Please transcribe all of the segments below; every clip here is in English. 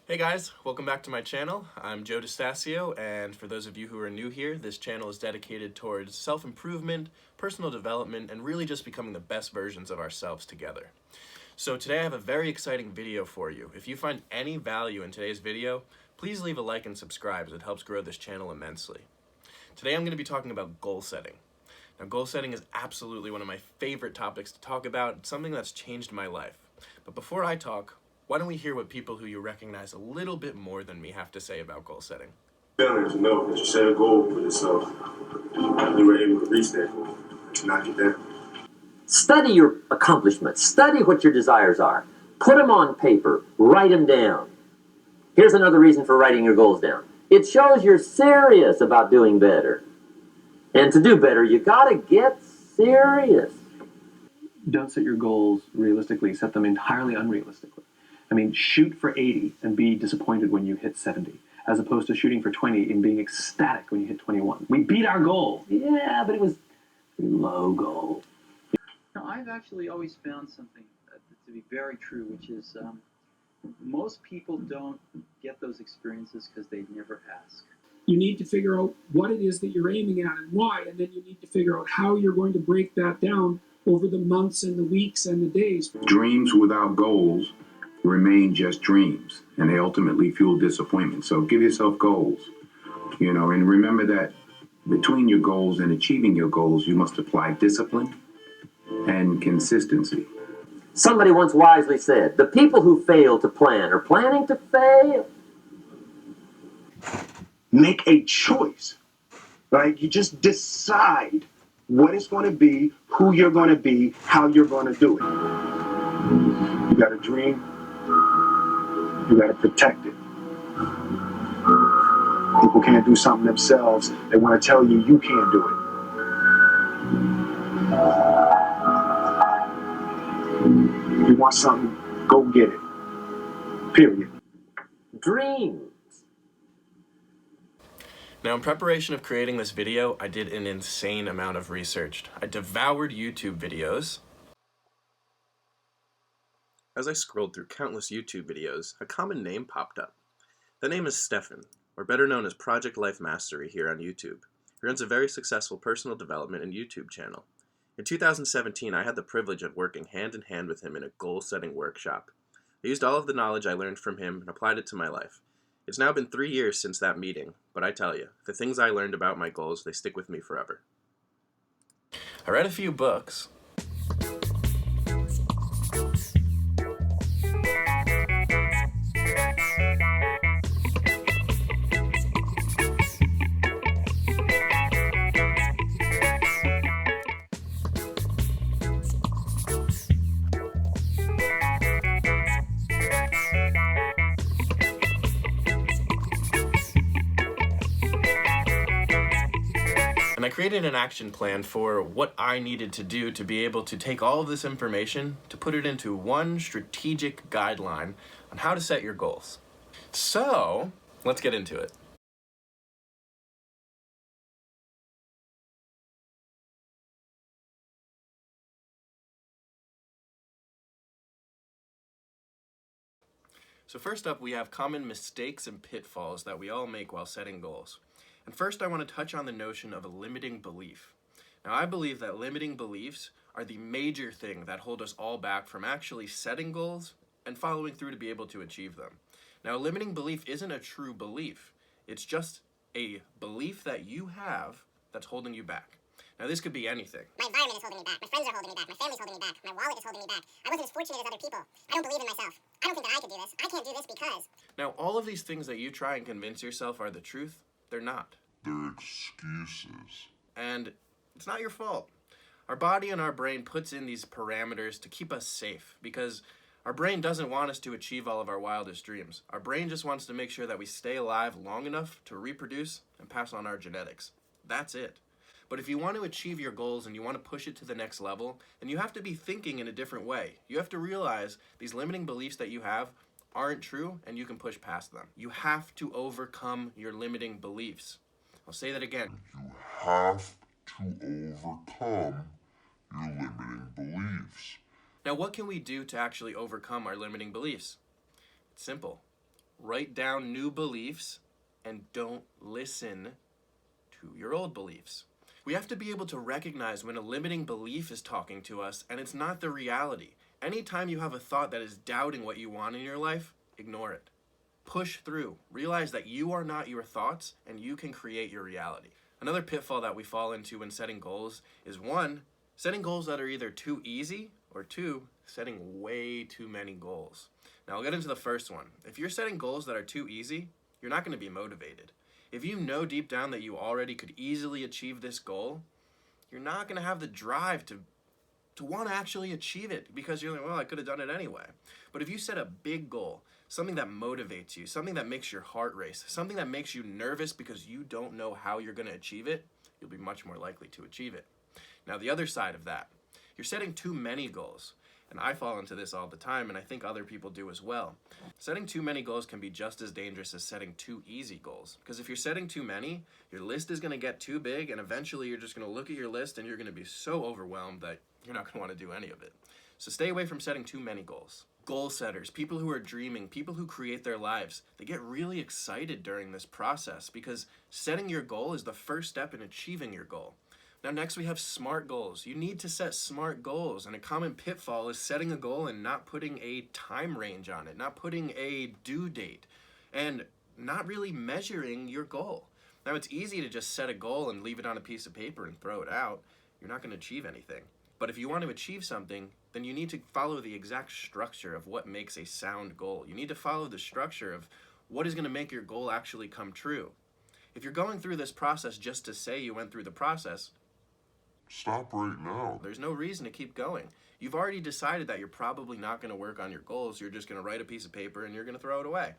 Hey guys, welcome back to my channel. I'm Joe DeStasio, and for those of you who are new here, this channel is dedicated towards self-improvement, personal development, and really just becoming the best versions of ourselves together. So today I have a very exciting video for you. If you find any value in today's video, please leave a like and subscribe as it helps grow this channel immensely. Today I'm going to be talking about goal setting. Now, goal setting is absolutely one of my favorite topics to talk about. It's something that's changed my life. But before I talk, why don't we hear what people who you recognize a little bit more than me have to say about goal setting? Feelings, you know, that you set a goal for yourself, and you were able to reach that goal, to knock it down. Study your accomplishments. Study what your desires are. Put them on paper. Write them down. Here's another reason for writing your goals down. It shows you're serious about doing better. And to do better, you gotta get serious. Don't set your goals realistically. Set them entirely unrealistically. I mean, shoot for 80 and be disappointed when you hit 70, as opposed to shooting for 20 and being ecstatic when you hit 21. We beat our goal. Yeah, but it was a low goal. Now, I've actually always found something to be very true, which is most people don't get those experiences because they never ask. You need to figure out what it is that you're aiming at and why, and then you need to figure out how you're going to break that down over the months and the weeks and the days. Dreams without goals remain just dreams, and they ultimately fuel disappointment. So give yourself goals, and remember that between your goals and achieving your goals, you must apply discipline and consistency. Somebody once wisely said, the people who fail to plan are planning to fail. Make a choice, right? You just decide what it's going to be, who you're going to be, how you're going to do it. You got a dream, you got to protect it. People can't do something themselves. They want to tell you you can't do it. You want something, go get it. Period. Dreams. Now, in preparation of creating this video, I did an insane amount of research. I devoured YouTube videos. As I scrolled through countless YouTube videos, a common name popped up. The name is Stefan, or better known as Project Life Mastery here on YouTube. He runs a very successful personal development and YouTube channel. In 2017, I had the privilege of working hand in hand with him in a goal-setting workshop. I used all of the knowledge I learned from him and applied it to my life. It's now been 3 years since that meeting, but I tell you, the things I learned about my goals, they stick with me forever. I read a few books. And I created an action plan for what I needed to do to be able to take all of this information to put it into one strategic guideline on how to set your goals. So, let's get into it. So first up, we have common mistakes and pitfalls that we all make while setting goals. And first, I want to touch on the notion of a limiting belief. Now, I believe that limiting beliefs are the major thing that hold us all back from actually setting goals and following through to be able to achieve them. Now, a limiting belief isn't a true belief. It's just a belief that you have that's holding you back. Now, this could be anything. My environment is holding me back. My friends are holding me back. My family's holding me back. My wallet is holding me back. I wasn't as fortunate as other people. I don't believe in myself. I don't think that I could do this. I can't do this because... Now, all of these things that you try and convince yourself are the truth, they're not. They're excuses. And it's not your fault. Our body and our brain puts in these parameters to keep us safe because our brain doesn't want us to achieve all of our wildest dreams. Our brain just wants to make sure that we stay alive long enough to reproduce and pass on our genetics. That's it. But if you want to achieve your goals and you want to push it to the next level, then you have to be thinking in a different way. You have to realize these limiting beliefs that you have aren't true and you can push past them. You have to overcome your limiting beliefs. I'll say that again. You have to overcome your limiting beliefs. Now, what can we do to actually overcome our limiting beliefs? It's simple. Write down new beliefs and don't listen to your old beliefs. We have to be able to recognize when a limiting belief is talking to us and it's not the reality. Anytime you have a thought that is doubting what you want in your life, ignore it. Push through. Realize that you are not your thoughts and you can create your reality. Another pitfall that we fall into when setting goals is 1, setting goals that are either too easy, or 2, setting way too many goals. Now I'll get into the first one. If you're setting goals that are too easy, you're not going to be motivated. If you know deep down that you already could easily achieve this goal, you're not going to have the drive to want to actually achieve it because you're like, well, I could have done it anyway. But if you set a big goal, something that motivates you, something that makes your heart race, something that makes you nervous because you don't know how you're going to achieve it, you'll be much more likely to achieve it. Now, the other side of that, you're setting too many goals. And I fall into this all the time, and I think other people do as well. Setting too many goals can be just as dangerous as setting too easy goals. Because if you're setting too many, your list is going to get too big, and eventually you're just going to look at your list and you're going to be so overwhelmed that you're not going to want to do any of it. So stay away from setting too many goals. Goal setters, people who are dreaming, people who create their lives, they get really excited during this process because setting your goal is the first step in achieving your goal. Now next we have SMART goals. You need to set SMART goals, and a common pitfall is setting a goal and not putting a time range on it, not putting a due date, and not really measuring your goal. Now it's easy to just set a goal and leave it on a piece of paper and throw it out. You're not going to achieve anything. But if you want to achieve something, then you need to follow the exact structure of what makes a sound goal. You need to follow the structure of what is going to make your goal actually come true. If you're going through this process just to say you went through the process, stop right now. There's no reason to keep going. You've already decided that you're probably not going to work on your goals. You're just going to write a piece of paper and you're going to throw it away.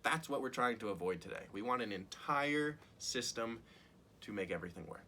That's what we're trying to avoid today. We want an entire system to make everything work.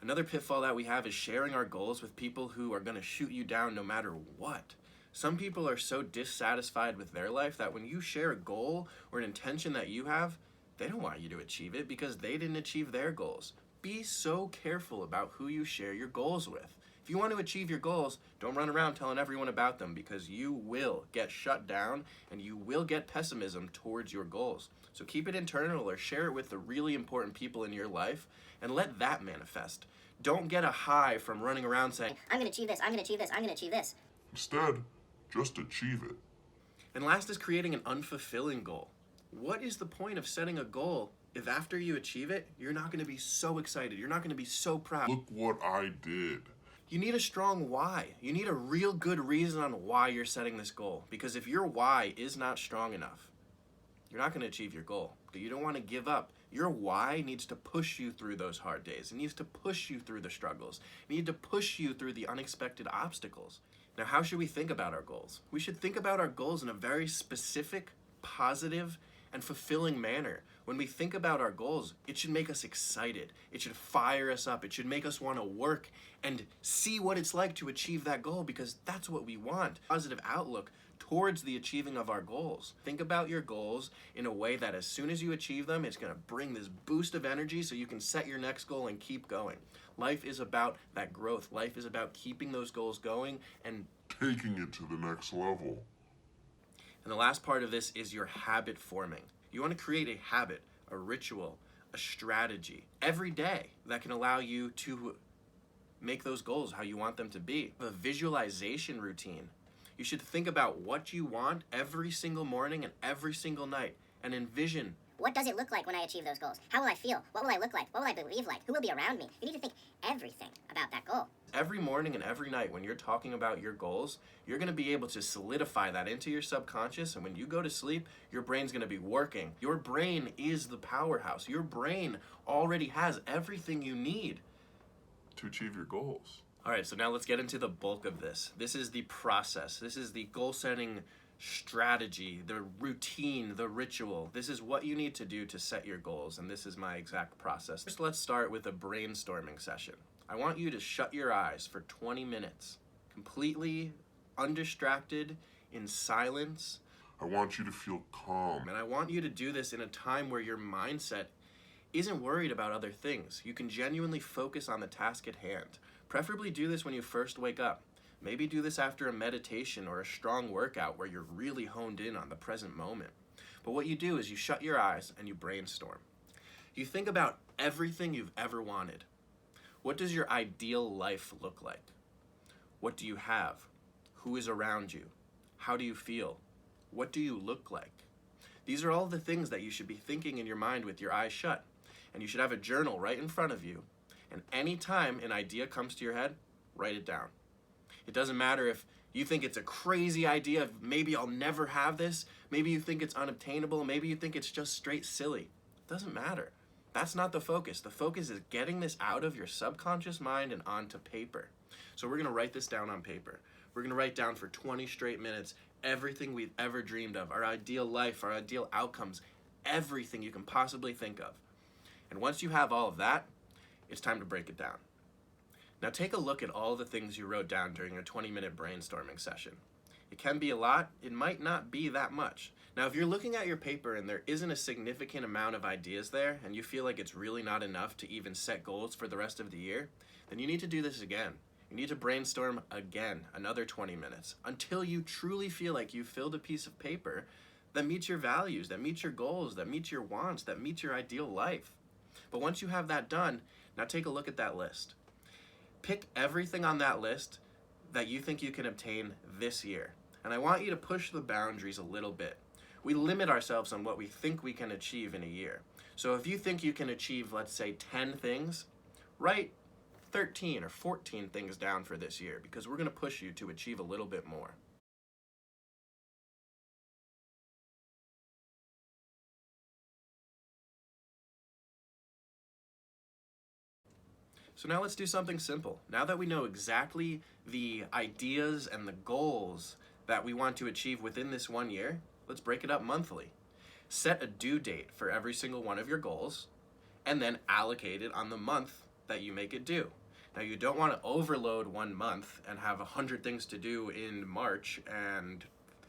Another pitfall that we have is sharing our goals with people who are going to shoot you down no matter what. Some people are so dissatisfied with their life that when you share a goal or an intention that you have, they don't want you to achieve it because they didn't achieve their goals. Be so careful about who you share your goals with. If you want to achieve your goals, don't run around telling everyone about them because you will get shut down and you will get pessimism towards your goals. So keep it internal or share it with the really important people in your life and let that manifest. Don't get a high from running around saying, I'm going to achieve this, I'm going to achieve this, I'm going to achieve this. Instead, just achieve it. And last is creating an unfulfilling goal. What is the point of setting a goal if after you achieve it, you're not going to be so excited, you're not going to be so proud? Look what I did. You need a strong why. You need a real good reason on why you're setting this goal. Because if your why is not strong enough, you're not going to achieve your goal. You don't want to give up. Your why needs to push you through those hard days. It needs to push you through the struggles. It needs to push you through the unexpected obstacles. Now, how should we think about our goals? We should think about our goals in a very specific, positive, and fulfilling manner. When we think about our goals, it should make us excited. It should fire us up. It should make us want to work and see what it's like to achieve that goal because that's what we want. Positive outlook towards the achieving of our goals. Think about your goals in a way that as soon as you achieve them, it's going to bring this boost of energy so you can set your next goal and keep going. Life is about that growth. Life is about keeping those goals going and Taking it to the next level. And the last part of this is your habit forming. You want to create a habit, a ritual, a strategy every day that can allow you to make those goals how you want them to be. A visualization routine. You should think about what you want every single morning and every single night and envision. What does it look like when I achieve those goals? How will I feel? What will I look like? What will I believe like? Who will be around me? You need to think everything about that goal. Every morning and every night when you're talking about your goals, you're going to be able to solidify that into your subconscious, and when you go to sleep, your brain's going to be working. Your brain is the powerhouse. Your brain already has everything you need To achieve your goals. All right, so now let's get into the bulk of this. This is the process. This is the goal setting strategy, the routine, the ritual. This is what you need to do to set your goals, and this is my exact process. First, let's start with a brainstorming session. I want you to shut your eyes for 20 minutes, completely undistracted, in silence. I want you to feel calm. And I want you to do this in a time where your mindset isn't worried about other things. You can genuinely focus on the task at hand. Preferably do this when you first wake up. Maybe do this after a meditation or a strong workout where you're really honed in on the present moment. But what you do is you shut your eyes and you brainstorm. You think about everything you've ever wanted. What does your ideal life look like? What do you have? Who is around you? How do you feel? What do you look like? These are all the things that you should be thinking in your mind with your eyes shut. And you should have a journal right in front of you. And anytime an idea comes to your head, write it down. It doesn't matter if you think it's a crazy idea, maybe I'll never have this, maybe you think it's unobtainable, maybe you think it's just straight silly. It doesn't matter. That's not the focus. The focus is getting this out of your subconscious mind and onto paper. So we're gonna write this down on paper. We're gonna write down for 20 straight minutes everything we've ever dreamed of, our ideal life, our ideal outcomes, everything you can possibly think of. And once you have all of that, it's time to break it down. Now take a look at all the things you wrote down during your 20-minute brainstorming session. It can be a lot, it might not be that much. Now if you're looking at your paper and there isn't a significant amount of ideas there and you feel like it's really not enough to even set goals for the rest of the year, then you need to do this again. You need to brainstorm again, another 20 minutes, until you truly feel like you've filled a piece of paper that meets your values, that meets your goals, that meets your wants, that meets your ideal life. But once you have that done, now take a look at that list. Pick everything on that list that you think you can obtain this year. And I want you to push the boundaries a little bit. We limit ourselves on what we think we can achieve in a year. So if you think you can achieve, let's say, 10 things, write 13 or 14 things down for this year, because we're going to push you to achieve a little bit more. So now let's do something simple. Now that we know exactly the ideas and the goals that we want to achieve within this 1 year, let's break it up monthly. Set a due date for every single one of your goals, and then allocate it on the month that you make it due. Now you don't want to overload 1 month and have 100 things to do in March and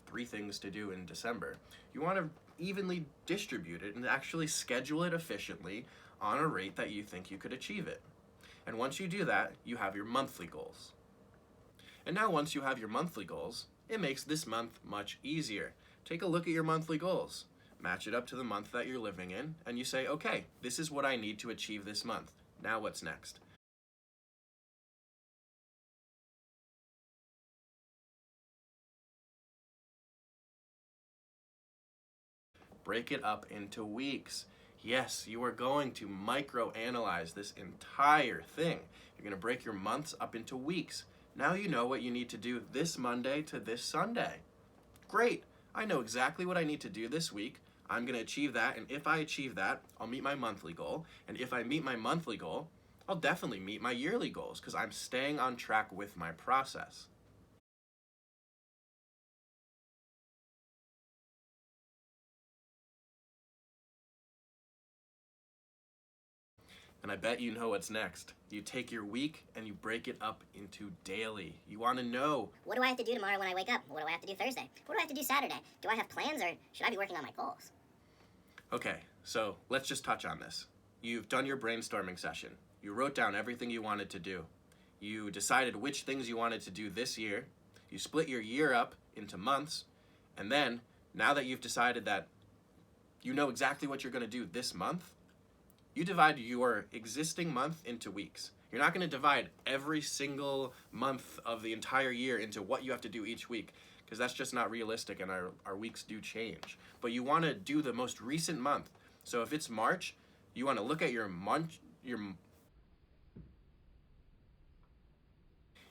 3 things to do in December. You want to evenly distribute it and actually schedule it efficiently on a rate that you think you could achieve it. And once you do that, you have your monthly goals. And now once you have your monthly goals, it makes this month much easier. Take a look at your monthly goals, match it up to the month that you're living in, and you say, okay, this is what I need to achieve this month. Now what's next? Break it up into weeks. Yes, you are going to micro-analyze this entire thing. You're going to break your months up into weeks. Now you know what you need to do this Monday to this Sunday. Great. I know exactly what I need to do this week. I'm going to achieve that, and if I achieve that, I'll meet my monthly goal. And if I meet my monthly goal, I'll definitely meet my yearly goals because I'm staying on track with my process. And I bet you know what's next. You take your week and you break it up into daily. You want to know, What do I have to do tomorrow when I wake up? What do I have to do Thursday? What do I have to do Saturday? Do I have plans or should I be working on my goals? okay, so let's just touch on this. You've done your brainstorming session. You wrote down everything you wanted to do. You decided which things you wanted to do this year. You split your year up into months. And then, now that you've decided that you know exactly what you're going to do this month, you divide your existing month into weeks. You're not going to divide every single month of the entire year into what you have to do each week, because that's just not realistic and our weeks do change. But you want to do the most recent month. So if it's March, you want to look at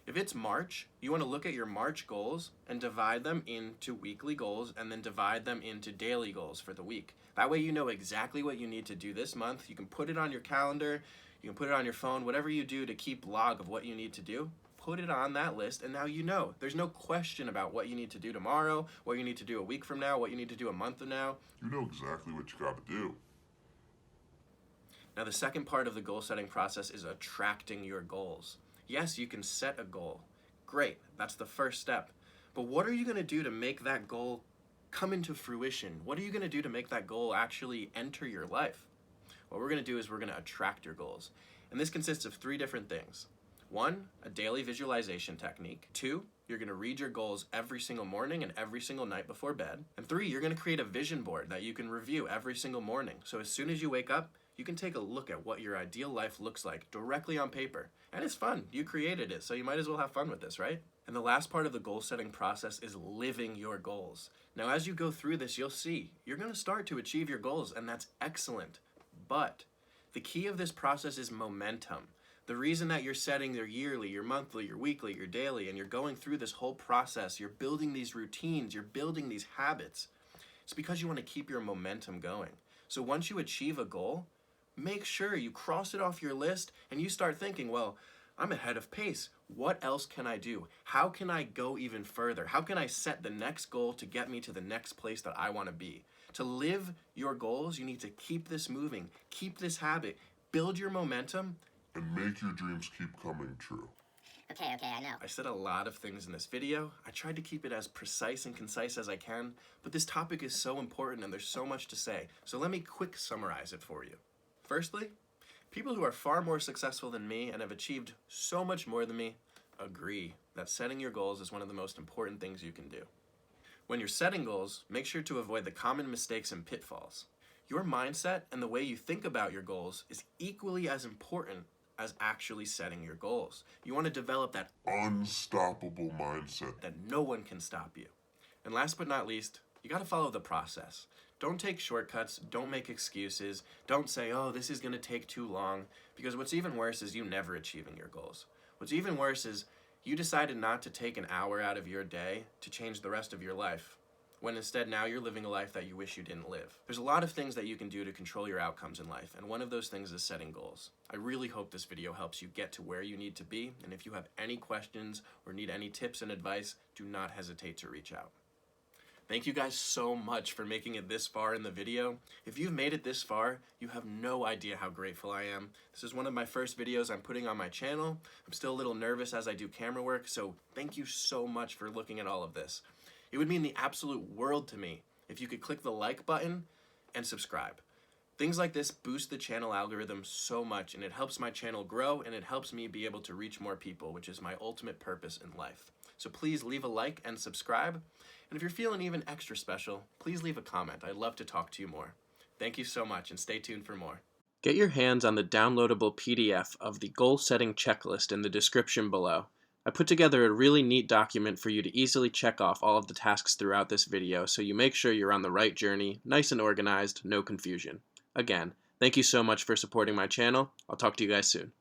If it's March, you want to look at your March goals and divide them into weekly goals and then divide them into daily goals for the week. That way you know exactly what you need to do this month. You can put it on your calendar, you can put it on your phone, whatever you do to keep log of what you need to do, put it on that list, and now you know. There's no question about what you need to do tomorrow, what you need to do a week from now, what you need to do a month from now. You know exactly what you got to do. Now the second part of the goal setting process is attracting your goals. Yes, you can set a goal. Great, that's the first step. But what are you going to do to make that goal come into fruition? What are you going to do to make that goal actually enter your life? What we're going to do is we're going to attract your goals. And this consists of 3 different things. 1, a daily visualization technique. 2, you're going to read your goals every single morning and every single night before bed. And 3, you're going to create a vision board that you can review every single morning. So as soon as you wake up, you can take a look at what your ideal life looks like directly on paper. And it's fun. You created it, so you might as well have fun with this, right? And the last part of the goal setting process is living your goals. Now, as you go through this, you'll see you're going to start to achieve your goals, and that's excellent. But the key of this process is momentum. The reason that you're setting your yearly, your monthly, your weekly, your daily, and you're going through this whole process, you're building these routines, you're building these habits, it's because you want to keep your momentum going. So once you achieve a goal, make sure you cross it off your list and you start thinking, well, I'm ahead of pace. What else can I do? How can I go even further? How can I set the next goal to get me to the next place that I want to be? To live your goals, you need to keep this moving, keep this habit, build your momentum, and make your dreams keep coming true. Okay, I know. I said a lot of things in this video. I tried to keep it as precise and concise as I can, but this topic is so important and there's so much to say. So let me quick summarize it for you. Firstly, people who are far more successful than me and have achieved so much more than me agree that setting your goals is one of the most important things you can do. When you're setting goals, make sure to avoid the common mistakes and pitfalls. Your mindset and the way you think about your goals is equally as important as actually setting your goals. You want to develop that Unstoppable mindset. that no one can stop you. And last but not least, you got to follow the process. Don't take shortcuts, don't make excuses, don't say, oh, this is going to take too long, because what's even worse is you never achieving your goals. What's even worse is you decided not to take an hour out of your day to change the rest of your life, when instead now you're living a life that you wish you didn't live. There's a lot of things that you can do to control your outcomes in life, and one of those things is setting goals. I really hope this video helps you get to where you need to be, and if you have any questions or need any tips and advice, do not hesitate to reach out. Thank you guys so much for making it this far in the video. If you've made it this far, you have no idea how grateful I am. This is one of my first videos I'm putting on my channel. I'm still a little nervous as I do camera work, so thank you so much for looking at all of this. It would mean the absolute world to me if you could click the like button and subscribe. Things like this boost the channel algorithm so much, and it helps my channel grow, and it helps me be able to reach more people, which is my ultimate purpose in life. So please leave a like and subscribe. And if you're feeling even extra special, please leave a comment. I'd love to talk to you more. Thank you so much, and stay tuned for more. Get your hands on the downloadable PDF of the goal setting checklist in the description below. I put together a really neat document for you to easily check off all of the tasks throughout this video, so you make sure you're on the right journey, nice and organized, no confusion. Again, thank you so much for supporting my channel. I'll talk to you guys soon.